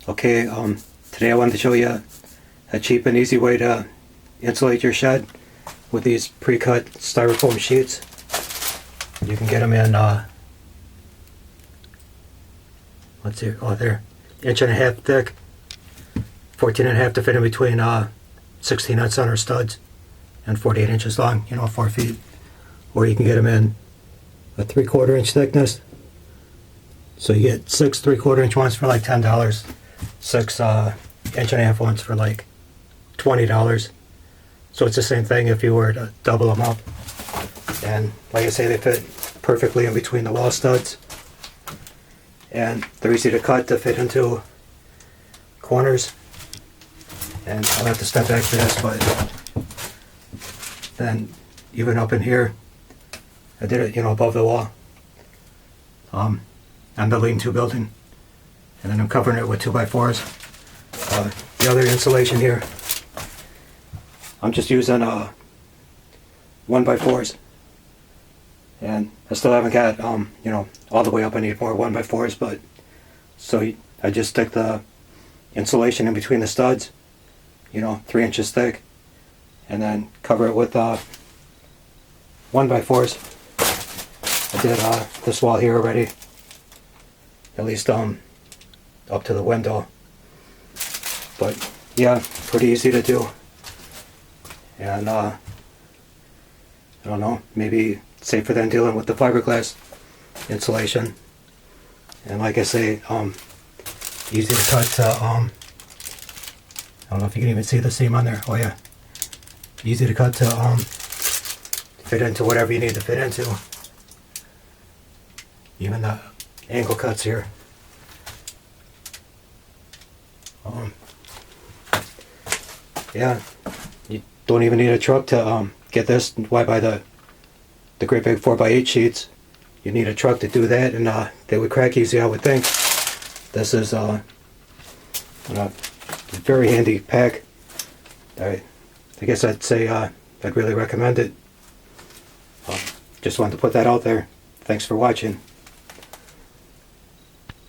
Okay, today I wanted to show you a cheap and easy way to insulate your shed with these pre-cut styrofoam sheets. You can get them in, let's see, oh there, 1.5 inch thick, 14.5 to fit in between 16 on center studs, and 48 inches long, 4 feet. Or you can get them in a 3/4 inch thickness. So you get 6 3/4 inch ones for like $10, 6 1.5 inch ones for like $20. So it's the same thing if you were to double them up. And like I say, they fit perfectly in between the wall studs. And they're easy to cut to fit into corners. And I'll have to step back for this, but then even up in here, I did it, above the wall. On the lean-to building. And then I'm covering it with 2x4s. The other insulation here, I'm just using 1x4s. And I still haven't got, all the way up. I need more 1x4s, but so I just stick the insulation in between the studs, 3 inches thick, and then cover it with 1x4s. I did this wall here already, at least up to the window. But yeah, pretty easy to do. And I don't know, maybe safer than dealing with the fiberglass insulation. And like I say, easy to cut to, I don't know if you can even see the seam on there. Oh yeah, easy to cut to fit into whatever you need to fit into. Even the angle cuts here. Yeah, you don't even need a truck to get this. Why buy the great big 4x8 sheets? You need a truck to do that, and they would crack easy, I would think. This is a very handy pack. I guess I'd say I'd really recommend it. Just wanted to put that out there. Thanks for watching.